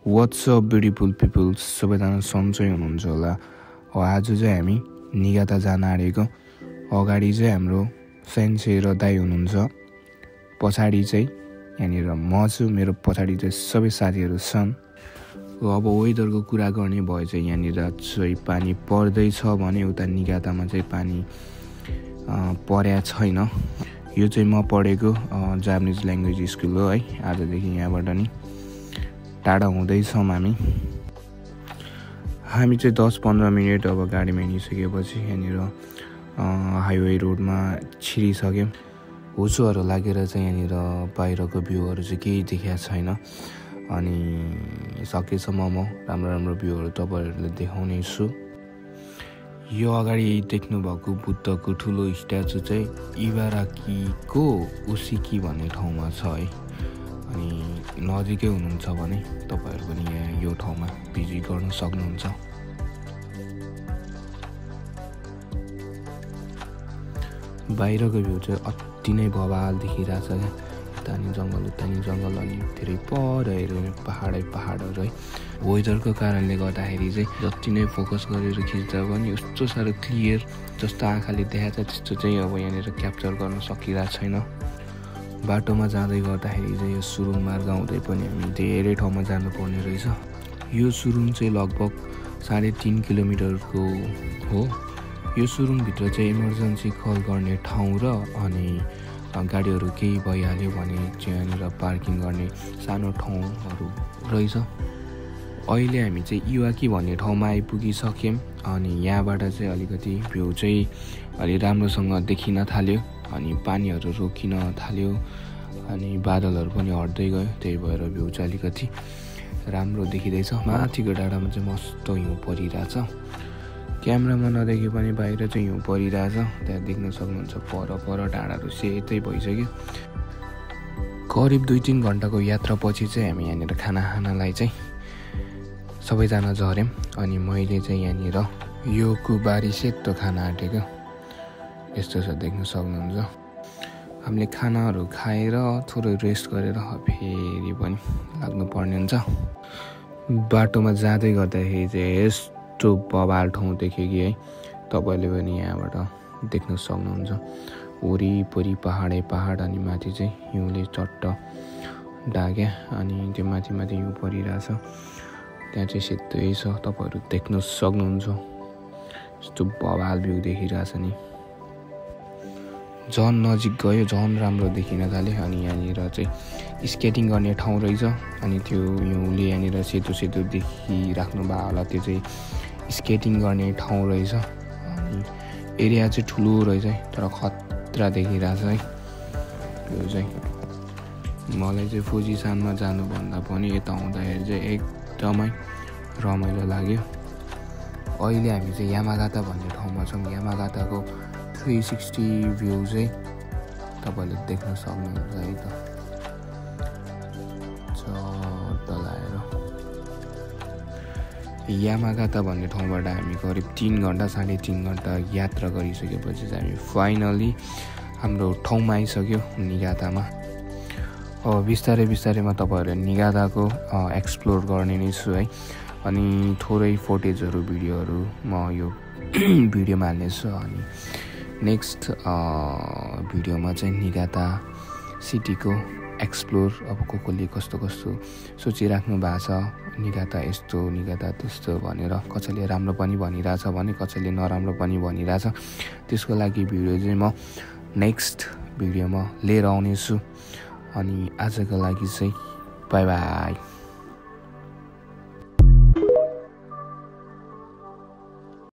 What's up beautiful people, सबैजना सन्चै हुनुहुन्छ होला। आज चाहिँ हामी निगाता जान आँटेको। अगाडि चाहिँ हाम्रो सेन्से र दाइ हुनुहुन्छ, पछाडि चाहिँ यहाँनिर म छु, मेरो पछाडि चाहिँ सबै साथीहरू छन्। अब वेदरको कुरा गर्ने भए चाहिँ यहाँनिर चाहिँ पानी पर्दैछ भने उता निगातामा चाहिँ पानी पर्या छैन। यो चाहिँ म पढेको जापानिज ल्याङ्ग्वेज स्कुल हो है। आजदेखि यहाँबाट नि टाढा हुँदैछौँ हामी चाहिँ 10-15 मिनट अब गाडीमा हिँडिसकेपछि यहाँनिर हाइवे रोडमा छिरिसक्यौँ। होचोहरू लागेर चाहिँ यहाँनिर बाहिरको भ्यूहरू चाहिँ केही देखाएको छैन। अनि सकेसम्म म राम्रो भ्यूहरू तपाईँहरूलाई देखाउने छु। यो अगाडि देख्नुभएको बुद्धको ठुलो स्ट्याचु चाहिँ इबाराकीको उसिकी भन्ने ठाउँमा छ है। अनि नजिकै हुनुहुन्छ भने तपाईँहरू पनि यहाँ यो ठाउँमा भिजिट गर्न सक्नुहुन्छ। बाहिरको भ्यू चाहिँ अति नै बवाल देखिरहेछ क्या। यतानी जङ्गल अनि धेरै पर हेऱ्यो पहाडहरू है। वेदरको कारणले गर्दाखेरि चाहिँ जति नै फोकस गरेर खिच्दा पनि यस्तो साह्रो क्लियर जस्तो आँखाले देखाएको छ त्यस्तो चाहिँ अब यहाँनिर क्याप्चर गर्न सकिरहेको छैन। बाटोमा जाँदै गर्दाखेरि चाहिँ यो सुरुङ मार्ग आउँदै पनि हामी धेरै ठाउँमा जानुपर्ने रहेछ। यो सुरुङ चाहिँ लगभग 3.5 किलोमिटरको हो। यो सुरुङभित्र चाहिँ इमर्जेन्सी कल गर्ने ठाउँ र अनि गाडीहरू केही भइहाल्यो भने चाहिँ यहाँनिर पार्किङ गर्ने सानो ठाउँहरू रहेछ। अहिले हामी चाहिँ इवाकी भन्ने ठाउँमा आइपुगिसक्यौँ। अनि यहाँबाट चाहिँ अलिकति भ्यू चाहिँ अलि राम्रोसँग देखिन थाल्यो। अनि पानीहरू रोकिन थाल्यो अनि बादलहरू पनि हट्दै गयो। त्यही भएर भ्यू चाहिँ अलिकति राम्रो देखिँदैछ। माथिको डाँडामा चाहिँ मस्त हिउँ परिरहेछ। क्यामेरामा नदेखे पनि बाहिर चाहिँ हिउँ परिरहेछ। त्यहाँ देख्न सक्नुहुन्छ पर डाँडाहरू सेतै भइसक्यो। करिब 2-3 घन्टाको यात्रापछि चाहिँ हामी यहाँनिर खाना खानलाई चाहिँ सबैजना झऱ्यौँ। अनि मैले चाहिँ यहाँनिर यो कुबारी सेतो खाना आँटेको यस्तो छ, देख्न सक्नुहुन्छ। हामीले खानाहरू खाएर थोरै रेस्ट गरेर फेरि पनि लाग्नुपर्ने हुन्छ। बाटोमा जाँदै गर्दाखेरि चाहिँ यस्तो बवाल ठाउँ देख्यो कि है, तपाईँले पनि यहाँबाट देख्न सक्नुहुन्छ। वरिपरि पहाड अनि माथि चाहिँ हिउँले चट्ट ढाक्या अनि त्यो माथि हिउँ परिरहेछ। त्यहाँ चाहिँ सेतै छ, तपाईँहरू देख्न सक्नुहुन्छ। यस्तो बवाल भ्यू देखिरहेछ नि। झन् नजिक गयो झन् राम्रो देखिन थाल्यो। अनि यहाँनिर चाहिँ स्केटिङ गर्ने ठाउँ रहेछ। अनि त्यो हिउँले यहाँनिर सेतो देखिराख्नु भयो होला, त्यो चाहिँ स्केटिङ गर्ने ठाउँ रहेछ। अनि एरिया चाहिँ ठुलो रहेछ तर खतरा देखिरहेछ है। यो चाहिँ मलाई चाहिँ फुजिसानमा जानुभन्दा पनि यता आउँदाखेरि चाहिँ एकदमै रमाइलो लाग्यो। अहिले हामी चाहिँ यामागाता भन्ने ठाउँमा छौँ। यामागाताको 360 भ्यू चाहिँ तपाईँले देख्न सक्नुहुन्छ है त। चट्ट लाएर यामागाता भन्ने ठाउँबाट हामी करिब 3.5 घन्टा यात्रा गरिसकेपछि चाहिँ हामी फाइनली हाम्रो ठाउँमा आइसक्यो, निगातामा। अब बिस्तारै म तपाईँहरूले निगाताको एक्सप्लोर गर्ने नै छु है। अनि थोरै फोटेजहरू भिडियोहरू म यो भिडियोमा हाल्नेछु। अनि नेक्स्ट भिडियोमा चाहिँ निगाता सिटीको एक्सप्लोर अब कसले कस्तो सोचिराख्नु भएको छ, निगाता यस्तो निगाता त्यस्तो भनेर। कसैले राम्रो पनि भनिरहेछ भने कसैले नराम्रो पनि भनिरहेछ। त्यसको लागि भिडियो चाहिँ म नेक्स्ट भिडियोमा लिएर आउनेछु। अनि आजको लागि चाहिँ बाई बाई।